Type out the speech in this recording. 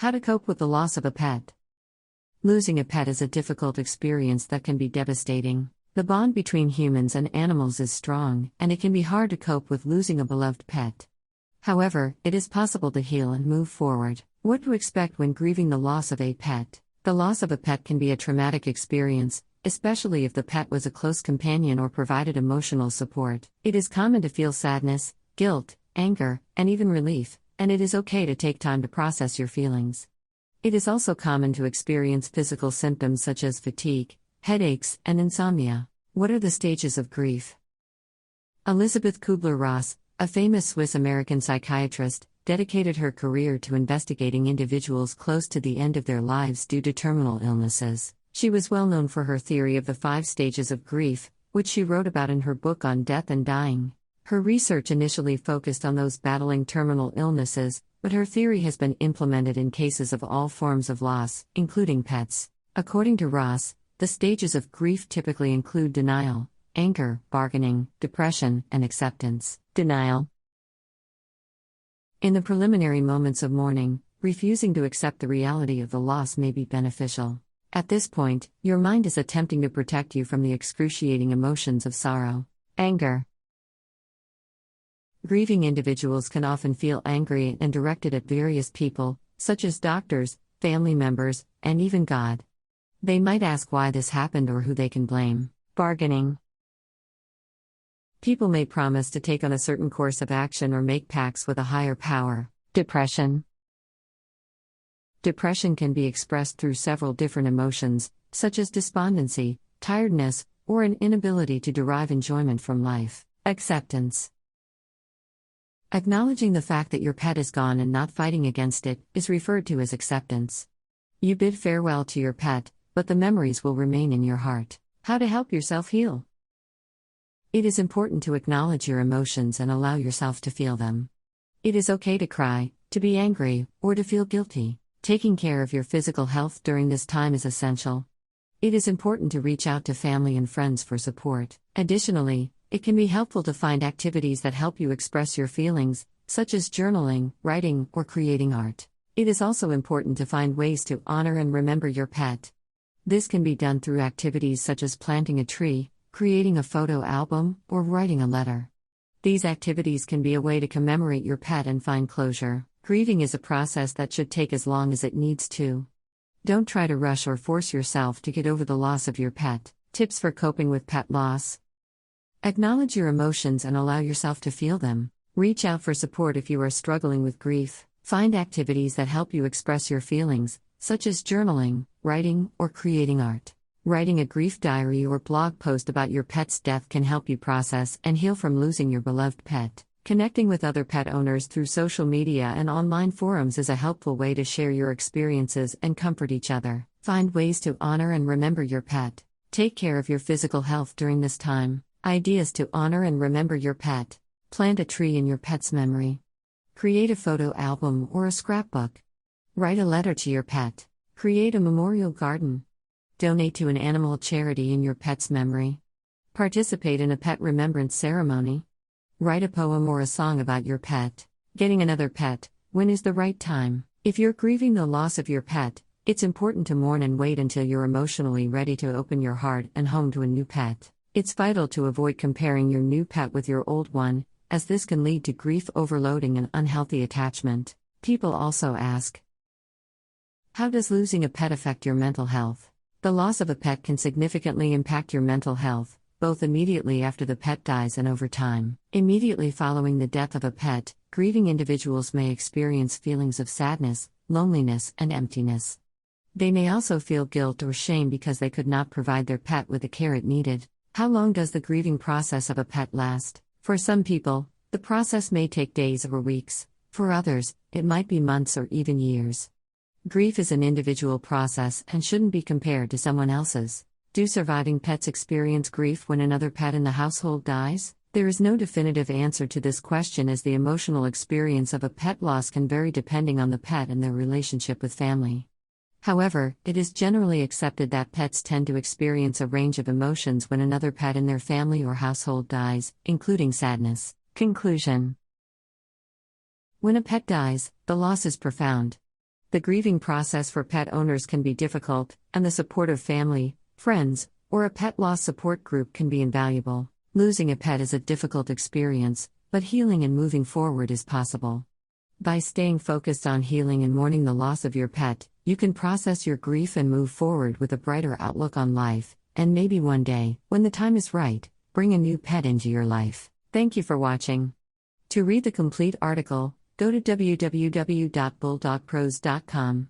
How to cope with the loss of a pet. Losing a pet is a difficult experience that can be devastating. The bond between humans and animals is strong, and it can be hard to cope with losing a beloved pet. However, it is possible to heal and move forward. What to expect when grieving the loss of a pet. The loss of a pet can be a traumatic experience, especially if the pet was a close companion or provided emotional support. It is common to feel sadness, guilt, anger, and even relief, and it is okay to take time to process your feelings. It is also common to experience physical symptoms such as fatigue, headaches, and insomnia. What are the stages of grief? Elisabeth Kubler-Ross, a famous Swiss-American psychiatrist, dedicated her career to investigating individuals close to the end of their lives due to terminal illnesses. She was well known for her theory of the 5 stages of grief, which she wrote about in her book on death and dying. Her research initially focused on those battling terminal illnesses, but her theory has been implemented in cases of all forms of loss, including pets. According to Ross, the stages of grief typically include denial, anger, bargaining, depression, and acceptance. Denial. In the preliminary moments of mourning, refusing to accept the reality of the loss may be beneficial. At this point, your mind is attempting to protect you from the excruciating emotions of sorrow. Anger. Grieving individuals can often feel angry and directed at various people, such as doctors, family members, and even God. They might ask why this happened or who they can blame. Bargaining. People may promise to take on a certain course of action or make pacts with a higher power. Depression. Depression can be expressed through several different emotions, such as despondency, tiredness, or an inability to derive enjoyment from life. Acceptance. Acknowledging the fact that your pet is gone and not fighting against it is referred to as acceptance. You bid farewell to your pet, but the memories will remain in your heart. How to help yourself heal? It is important to acknowledge your emotions and allow yourself to feel them. It is okay to cry, to be angry, or to feel guilty. Taking care of your physical health during this time is essential. It is important to reach out to family and friends for support. Additionally, it can be helpful to find activities that help you express your feelings, such as journaling, writing, or creating art. It is also important to find ways to honor and remember your pet. This can be done through activities such as planting a tree, creating a photo album, or writing a letter. These activities can be a way to commemorate your pet and find closure. Grieving is a process that should take as long as it needs to. Don't try to rush or force yourself to get over the loss of your pet. Tips for coping with pet loss. Acknowledge your emotions and allow yourself to feel them. Reach out for support if you are struggling with grief. Find activities that help you express your feelings, such as journaling, writing, or creating art. Writing a grief diary or blog post about your pet's death can help you process and heal from losing your beloved pet. Connecting with other pet owners through social media and online forums is a helpful way to share your experiences and comfort each other. Find ways to honor and remember your pet. Take care of your physical health during this time. Ideas to honor and remember your pet. Plant a tree in your pet's memory. Create a photo album or a scrapbook. Write a letter to your pet. Create a memorial garden. Donate to an animal charity in your pet's memory. Participate in a pet remembrance ceremony. Write a poem or a song about your pet. Getting another pet. When is the right time? If you're grieving the loss of your pet, it's important to mourn and wait until you're emotionally ready to open your heart and home to a new pet. It's vital to avoid comparing your new pet with your old one, as this can lead to grief overloading and unhealthy attachment. People also ask, how does losing a pet affect your mental health? The loss of a pet can significantly impact your mental health, both immediately after the pet dies and over time. Immediately following the death of a pet, grieving individuals may experience feelings of sadness, loneliness, and emptiness. They may also feel guilt or shame because they could not provide their pet with the care it needed. How long does the grieving process of a pet last? For some people, the process may take days or weeks. For others, it might be months or even years. Grief is an individual process and shouldn't be compared to someone else's. Do surviving pets experience grief when another pet in the household dies? There is no definitive answer to this question, as the emotional experience of a pet loss can vary depending on the pet and their relationship with family. However, it is generally accepted that pets tend to experience a range of emotions when another pet in their family or household dies, including sadness. Conclusion. When a pet dies, the loss is profound. The grieving process for pet owners can be difficult, and the support of family, friends, or a pet loss support group can be invaluable. Losing a pet is a difficult experience, but healing and moving forward is possible. By staying focused on healing and mourning the loss of your pet, you can process your grief and move forward with a brighter outlook on life, and maybe one day, when the time is right, bring a new pet into your life. Thank you for watching. To read the complete article, go to www.bulldogpros.com.